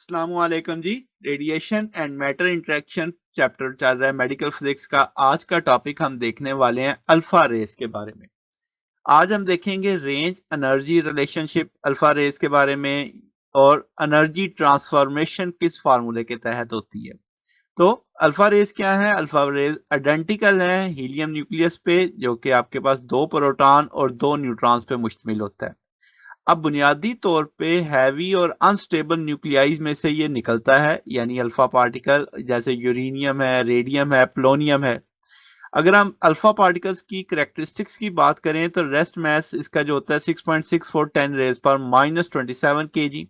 अस्सलामुअलैकुम जी। Radiation and matter interaction chapter चल रहा है मेडिकल फिजिक्स का। आज का टॉपिक हम देखने वाले हैं अल्फा रेस के बारे में। आज हम देखेंगे range energy relationship alpha rays के बारे में और एनर्जी ट्रांसफॉर्मेशन किस फार्मूले के तहत होती है। तो अल्फा रेस क्या है? अल्फा रेस आइडेंटिकल है हीलियम न्यूक्लियस पे, जो कि आपके पास 2 प्रोटॉन और 2 न्यूट्रॉन्स पे मुश्तमिल होता है। अब बुनियादी तौर पे हैवी और अनस्टेबल न्यूक्लियाइज में से ये निकलता है, यानी अल्फा पार्टिकल जैसे यूरेनियम है, रेडियम है, पोलोनियम है। अगर हम अल्फा पार्टिकल्स की करेक्टरिस्टिक्स की बात करें तो रेस्ट मास इसका जो होता है 6.64 10 रेज पर -27 kg।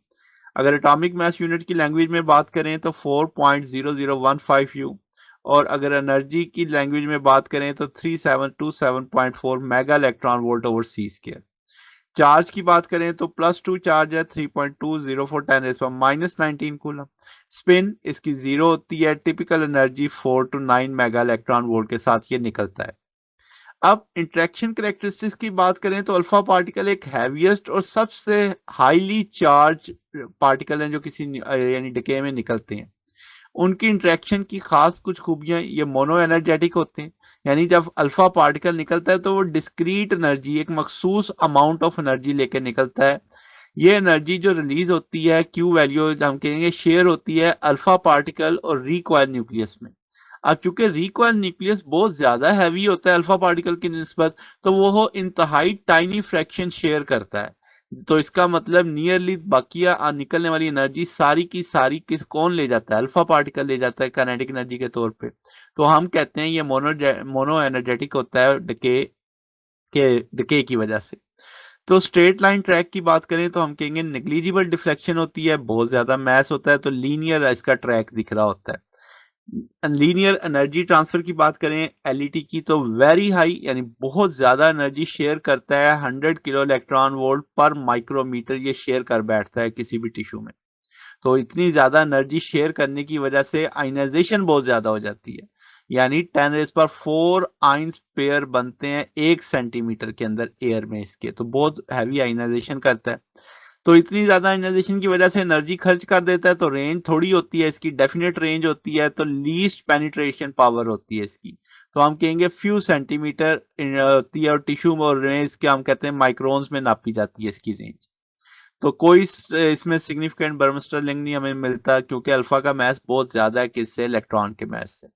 अगर एटॉमिक मास यूनिट की लैंग्वेज में बात करें तो 4.0015 U, और अगर एनर्जी की लैंग्वेज में बात करें तो 3727.4 मेगा इलेक्ट्रॉन वोल्ट ओवर सी स्क्वायर। चार्ज की बात करें तो +2 चार्ज है 3.204 10 रेज़ पावर -19 कूलम। स्पिन इसकी 0 होती है। Typical energy 4 to 9 mega electron volt के साथ ये निकलता है। अब इंटरेक्शन कैरेक्टरिस्टिक्स की बात करें तो अल्फा पार्टिकल एक हैवीएस्ट और सबसे हाईली चार्ज पार्टिकल हैं जो किसी यानी डिके में निकलते हैं। उनकी इंटरेक्शन की खास कुछ खूबियां, ये मोनो एनर्जेटिक होते हैं, यानी जब अल्फा पार्टिकल निकलता है तो वो डिस्क्रीट एनर्जी, एक मखसूस अमाउंट ऑफ एनर्जी लेके निकलता है। ये एनर्जी जो रिलीज होती है क्यू वैल्यू हम कहेंगे शेयर होती है अल्फा पार्टिकल और रिकॉइल न्यूक्लियस में। अब चूंकि रिकॉइल न्यूक्लियस बहुत ज्यादा हैवी होता है अल्फा पार्टिकल की निस्बत, तो वो इंतहाई टाइनी फ्रैक्शन शेयर करता है। तो इसका मतलब नियरली बाकिया निकलने वाली एनर्जी सारी की सारी कौन ले जाता है? अल्फा पार्टिकल ले जाता है काइनेटिक एनर्जी के तौर पे। तो हम कहते हैं ये मोनो एनर्जेटिक होता है डिके की वजह से। तो स्ट्रेट लाइन ट्रैक की बात करें तो हम कहेंगे नेग्लिजिबल डिफ्लेक्शन होती है, बहुत ज्यादा मैस होता है तो लीनियर इसका ट्रैक दिख रहा होता है। लीनियर एनर्जी ट्रांसफर की बात करें एलईटी की तो वेरी हाई, यानी बहुत ज्यादा एनर्जी शेयर करता है। 100 किलो इलेक्ट्रॉन वोल्ट पर माइक्रोमीटर ये शेयर कर बैठता है किसी भी टिश्यू में। तो इतनी ज्यादा एनर्जी शेयर करने की वजह से आयनाइजेशन बहुत ज्यादा हो जाती है, यानी 10 रेज पर 4 आयंस पेयर बनते हैं 1 सेंटीमीटर के अंदर एयर में इसके। तो बहुत हैवी आयनाइजेशन करता है। तो इतनी ज्यादा आयनाइजेशन की वजह से एनर्जी खर्च कर देता है, तो रेंज थोड़ी होती है इसकी, डेफिनेट रेंज होती है, तो लीस्ट पेनिट्रेशन पावर होती है इसकी। तो हम कहेंगे फ्यू सेंटीमीटर होती है, और टिश्यू और रेंज के हम कहते हैं माइक्रोन्स में नापी जाती है इसकी रेंज। तो कोई इसमें सिग्निफिकेंट बर्मस्टरलिंग नहीं हमें मिलता, क्योंकि अल्फा का मास बहुत ज्यादा है किससे? इलेक्ट्रॉन के मास से।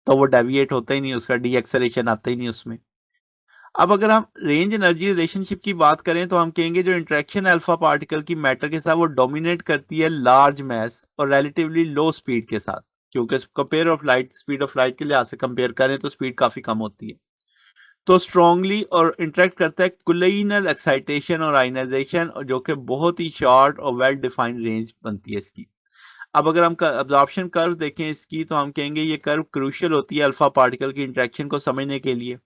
तो वो डेविएट होता ही नहीं, उसका डी एक्सेलरेशन आता ही नहीं उसमें। अब अगर हम रेंज एनर्जी रिलेशनशिप की बात करें तो हम कहेंगे जो इंटरेक्शन अल्फा पार्टिकल की मैटर के साथ वो डोमिनेट करती है लार्ज मास और रिलेटिवली लो स्पीड के साथ, क्योंकि compare of light, speed of light के लिहाज से कंपेयर करें तो स्पीड काफी कम होती है। तो स्ट्रांगली और इंटरेक्ट करता है कोलिनल एक्साइटेशन और आयनाइजेशन, और जो कि बहुत ही शॉर्ट और वेल डिफाइंड रेंज बनती है इसकी। अब अगर हम अब्जॉर्प्शन कर्व देखें इसकी तो हम कहेंगे ये कर्व क्रूशियल होती है अल्फा पार्टिकल की इंटरेक्शन को समझने के लिए।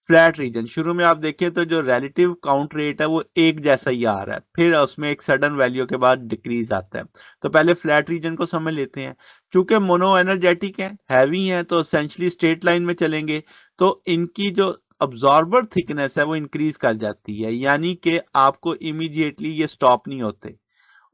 फ्लैट रीजन शुरू में आप देखें तो जो रिलेटिव काउंट रेट है वो एक जैसा ही आ रहा है, फिर उसमें एक सडन वैल्यू के बाद डिक्रीज आता है। तो पहले फ्लैट रीजन को समझ लेते हैं। चूंकि मोनो एनर्जेटिक है, हैवी है, तो एसेंशियली स्ट्रेट लाइन में चलेंगे, तो इनकी जो अब्जॉर्बर थिकनेस है वो इंक्रीज कर जाती है, यानी कि आपको इमीडिएटली ये स्टॉप नहीं होते,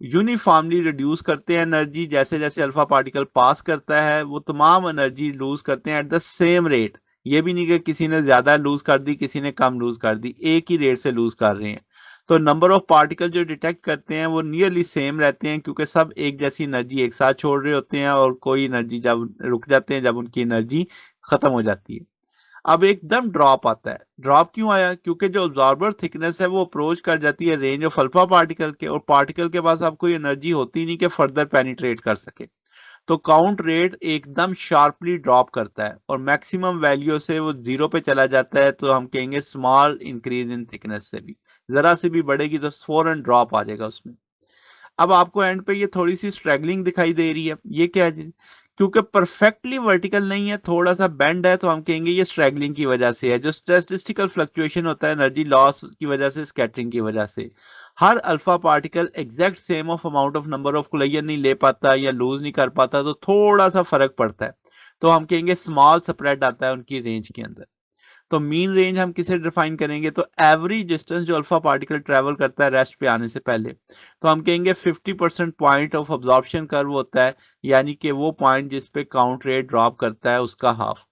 यूनिफॉर्मली रिड्यूस करते हैं एनर्जी। जैसे जैसे अल्फा पार्टिकल पास करता है वो तमाम एनर्जी लूज करते हैं एट द सेम रेट। ये भी नहीं कि किसी ने ज्यादा लूज कर दी किसी ने कम लूज कर दी, एक ही रेट से लूज कर रहे हैं। तो नंबर ऑफ पार्टिकल जो डिटेक्ट करते हैं वो नियरली सेम रहते हैं, क्योंकि सब एक जैसी एनर्जी एक साथ छोड़ रहे होते हैं, और कोई एनर्जी जब रुक जाते हैं जब उनकी एनर्जी खत्म हो जाती है। अब एकदम ड्रॉप आता है। ड्रॉप क्यों आया? क्योंकि जो ऑब्जॉर्बर थिकनेस है वो अप्रोच कर जाती है रेंज ऑफ अल्फा पार्टिकल के, और पार्टिकल के पास अब कोई एनर्जी होती नहीं कि फर्दर पेनिट्रेट कर सके। तो काउंट रेट एकदम शार्पली ड्रॉप करता है और मैक्सिमम वैल्यू से वो 0 पे चला जाता है। तो हम कहेंगे स्मॉल इंक्रीज इन थिकनेस से भी, जरा से भी बढ़ेगी तो फौरन ड्रॉप आ जाएगा उसमें। अब आपको एंड पे ये थोड़ी सी स्ट्रैगलिंग दिखाई दे रही है, ये क्या है जी? क्योंकि परफेक्टली वर्टिकल नहीं है, थोड़ा सा बेंड है, तो हम कहेंगे ये स्ट्रैगलिंग की वजह से है। जो स्टैटिस्टिकल फ्लक्चुएशन होता है एनर्जी लॉस की वजह से, स्कैटरिंग की वजह से, हर alpha particle exact same of amount of number of collision नहीं ले पाता या लूज नहीं कर पाता, तो थोड़ा सा फर्क पड़ता है। तो हम कहेंगे स्मॉल स्प्रेड आता है उनकी रेंज के अंदर। तो मीन रेंज हम किसे डिफाइन करेंगे, तो एवरेज डिस्टेंस जो अल्फा पार्टिकल ट्रेवल करता है रेस्ट पे आने से पहले, तो हम कहेंगे 50% पॉइंट ऑफ अब्जॉर्प्शन कर्व होता है, यानी कि वो पॉइंट जिस पे काउंट रेट ड्रॉप करता है उसका हाफ।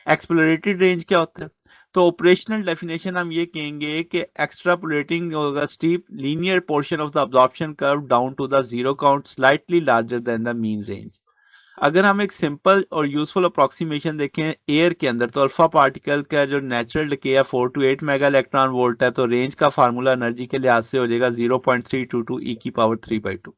एक्सप्लोरेटेड रेंज क्या होता है, तो ऑपरेशनल डेफिनेशन हम ये कहेंगे कि एक्सट्रापोलेटिंग होगा steep linear portion of the absorption curve down to the zero count slightly larger than the mean range. अगर हम एक सिंपल और यूजफुल अप्रोक्सीमेशन देखें एयर के अंदर, तो अल्फा पार्टिकल का जो नेचुरल डिके है 4 to 8 मेगा इलेक्ट्रॉन वोल्ट है, तो रेंज का फार्मूला एनर्जी के लिहाज से हो जाएगा 0.322 ई की पावर 3/2।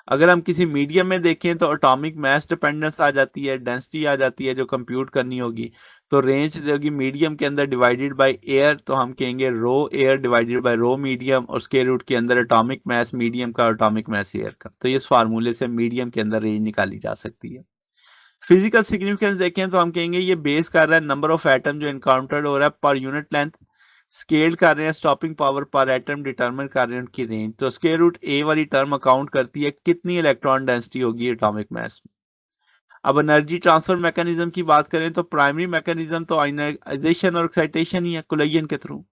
अगर हम किसी मीडियम में देखें तो एटॉमिक मास डिपेंडेंस आ जाती है, डेंसिटी आ जाती है जो कंप्यूट करनी होगी, तो रेंज होगी मीडियम के अंदर डिवाइडेड बाय एयर, तो हम कहेंगे rho air divided by rho medium, और स्क्वायर रूट के अंदर एटॉमिक मास मीडियम का एटॉमिक मास एयर का, तो इस फार्मूले से मीडियम के अंदर रेंज निकाली जा सकती है। फिजिकल सिग्निफिकेंस देखें तो हम कहेंगे ये बेस कर रहा है नंबर ऑफ एटम जो इनकाउंटर्ड हो रहा है पर यूनिट लेंथ, स्केल कर रहे हैं स्टॉपिंग पावर पर एटम, डिटरमिन कर रहे हैं उनकी रेंज, तो स्क्वायर रूट ए वाली टर्म अकाउंट करती है कितनी इलेक्ट्रॉन डेंसिटी होगी एटॉमिक मास में। अब एनर्जी ट्रांसफर मैकेनिज्म की बात करें तो प्राइमरी मैकेनिज्म तो आयनाइजेशन और एक्साइटेशन ही है कुलियन के थ्रू।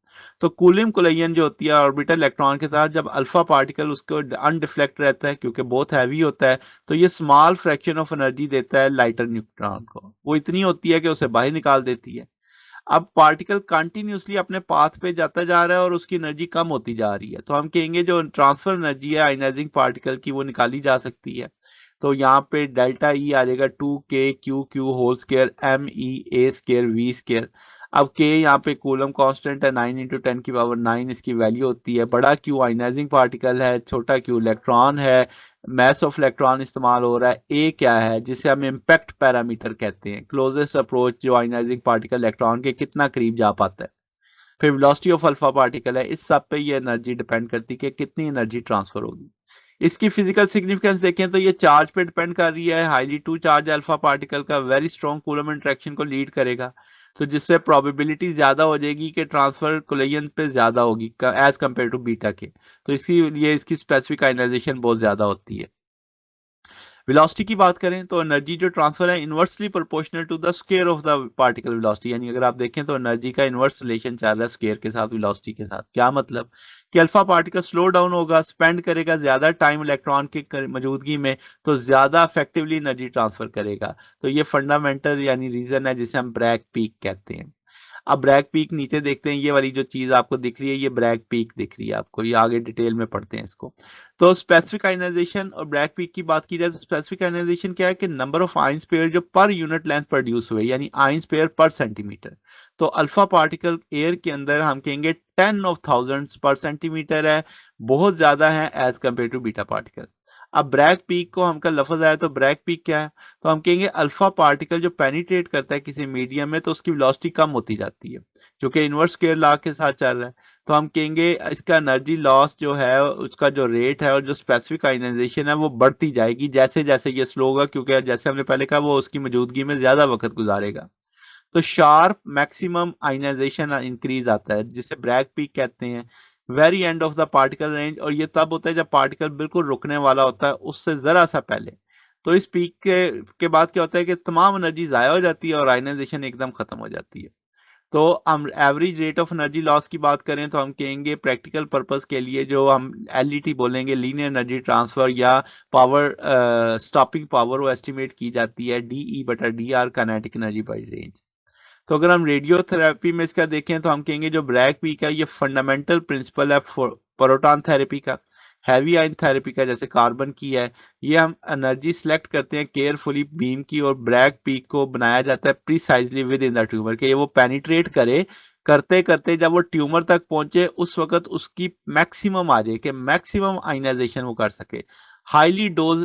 तो कूलिम कुलियन जो होती है ऑर्बिटल इलेक्ट्रॉन के साथ, जब अल्फा पार्टिकल उसको अनडिफ्लेक्ट रहता है क्योंकि बहुत हैवी होता है, तो ये स्मॉल फ्रैक्शन ऑफ एनर्जी देता है लाइटर न्यूट्रॉन को, वो इतनी होती है कि उसे बाहर निकाल देती है। अब पार्टिकल कंटिन्यूसली अपने पाथ पे जाता जा रहा है और उसकी एनर्जी कम होती जा रही है, तो हम कहेंगे जो ट्रांसफर एनर्जी है आयनाइजिंग पार्टिकल की वो निकाली जा सकती है। तो यहाँ पे डेल्टा ई आ जाएगा 2k होल स्केयर me(a²v²). अब k यहाँ पे कूलम कांस्टेंट है 9 × 10⁹ इसकी वैल्यू होती है। बड़ा क्यू आयनाइजिंग पार्टिकल है, छोटा क्यू इलेक्ट्रॉन है, मैस ऑफ इलेक्ट्रॉन इस्तेमाल हो रहा है, ए क्या है जिसे हम इम्पैक्ट पैरामीटर कहते हैं, क्लोजेस्ट अप्रोच जो आयनाइजिंग पार्टिकल इलेक्ट्रॉन के कितना करीब जा पाता है। फिर वेलोसिटी ऑफ अल्फा पार्टिकल है, इस सब पे ये एनर्जी डिपेंड करती है कि कितनी एनर्जी ट्रांसफर होगी। इसकी फिजिकल सिग्निफिकेंस देखें तो ये चार्ज पे डिपेंड कर रही है, highly to charge alpha particle का वेरी स्ट्रॉन्ग कूलम इंटरेक्शन को लीड करेगा, तो जिससे प्रोबेबिलिटी ज्यादा हो जाएगी कि ट्रांसफर कोलिजन पे ज्यादा होगी एज कंपेयर टू बीटा के, तो इसकी लिए इसकी स्पेसिफिक आयनाइजेशन बहुत ज्यादा होती है। वेलोसिटी की बात करें तो एनर्जी जो ट्रांसफर है inversely proportional to the square of the particle velocity, यानी अगर आप देखें तो एनर्जी का इनवर्स रिलेशन चल रहा है स्क्वायर के साथ वेलोसिटी के साथ। क्या मतलब कि अल्फा पार्टिकल स्लो डाउन होगा, स्पेंड करेगा ज्यादा टाइम इलेक्ट्रॉन की मौजूदगी में, तो ज्यादा इफेक्टिवली एनर्जी ट्रांसफर करेगा। तो ये फंडामेंटल यानी रीजन है जिसे हम ब्रैग पीक कहते हैं। अब ब्रैग पीक नीचे देखते हैं, ये वाली जो चीज आपको दिख रही है ये ब्रैग पीक दिख रही है आपको, ये आगे डिटेल में पढ़ते हैं इसको। तो स्पेसिफिक आयनाइजेशन और ब्रैग पीक की बात की जाए तो स्पेसिफिक आयनाइजेशन क्या है कि नंबर ऑफ आयंस पेयर जो पर यूनिट लेंथ प्रोड्यूस हुए, यानी आयंस पेयर पर सेंटीमीटर। तो अल्फा पार्टिकल एयर के अंदर हम कहेंगे 10,000 पर सेंटीमीटर है, बहुत ज्यादा है as compare to beta particle. अब ब्रैग पीक को हमका लफ्ज आया तो ब्रैग पीक क्या है, तो हम कहेंगे अल्फा पार्टिकल जो पेनिट्रेट करता है किसी मीडियम में तो उसकी वेलोसिटी कम होती जाती है, जो कि इनवर्स स्क्वायर लॉ के साथ चल रहा है। तो हम कहेंगे इसका एनर्जी लॉस जो है उसका जो रेट है और जो स्पेसिफिक आयनाइजेशन है वो बढ़ती जाएगी जैसे जैसे ये स्लो होगा, क्योंकि जैसे हमने पहले कहा वो उसकी मौजूदगी में ज्यादा वक्त गुजारेगा। तो शार्प मैक्सिमम आयनाइजेशन इंक्रीज आता है जिसे ब्रैग पीक कहते हैं, very end of the particle range, और ये तब होता है जब पार्टिकल बिल्कुल रुकने वाला होता है उससे जरा सा पहले। तो इस पीक के बाद क्या होता है कि तमाम एनर्जी जाया हो जाती है और आयनाइजेशन एकदम खत्म हो जाती है। तो हम average rate of energy loss की बात करें तो हम कहेंगे प्रैक्टिकल पर्पस के लिए जो हम एलईटी बोलेंगे लीनियर एनर्जी ट्रांसफर या पावर स्टॉपिंग पावर, वो एस्टिमेट की जाती है DE/DR kinetic energy by range. तो अगर हम रेडियोथेरेपी में इसका देखें तो हम कहेंगे जो ब्रैग पीक है ये फंडामेंटल प्रिंसिपल है प्रोटॉन थेरेपी का, हैवी आयन थेरेपी का जैसे कार्बन की है। ये हम एनर्जी सिलेक्ट करते हैं केयरफुली बीम की, और ब्रैग पीक को बनाया जाता है precisely with in the tumour के ये वो पेनिट्रेट करे, करते करते जब वो ट्यूमर तक पहुंचे उस वक्त उसकी मैक्सिमम आ जाए कि मैक्सिमम आयनाइजेशन वो कर सके, हाईली डोज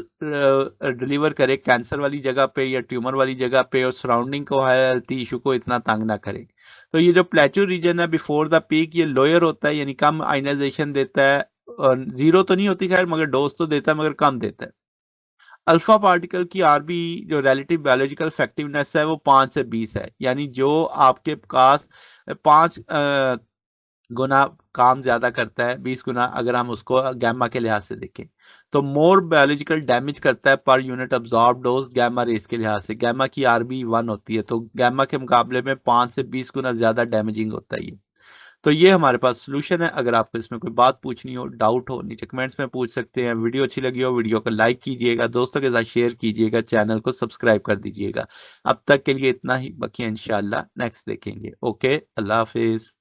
डिलीवर करे कैंसर वाली जगह पे या ट्यूमर वाली जगह पे, और सराउंडिंग को हेल्थ इशू को इतना तंग ना करे। तो ये जो प्लेटू रीजन है बिफोर द पीक ये लोअर होता है, यानी कम आयनाइजेशन देता है, जीरो तो नहीं होती खैर मगर डोज तो देता है मगर कम देता है। अल्फा पार्टिकल की आरबी जो रिलेटिव बायोलॉजिकल इफेक्टिवनेस है वो 5 से 20 है, यानी जो आपके पास 5 गुना काम ज्यादा करता है, 20 गुना अगर हम उसको गैमा के लिहाज से देखें। तो मोर बायोलॉजिकल डैमेज करता है per unit absorb dose gamma rays के लिहाज से। गैमा की आरबी 1 होती है, तो गैमा के मुकाबले में 5 से 20 गुना ज्यादा डैमेजिंग होता है ये। तो ये हमारे पास सोल्यूशन है। अगर आपको इसमें कोई बात पूछनी हो, डाउट हो, नीचे कमेंट्स में पूछ सकते हैं। वीडियो अच्छी लगी हो, वीडियो को लाइक कीजिएगा, दोस्तों के साथ शेयर कीजिएगा, चैनल को सब्सक्राइब कर दीजिएगा। अब तक के लिए इतना ही, बाकी इंशाल्लाह नेक्स्ट देखेंगे। ओके, अल्लाह हाफिज।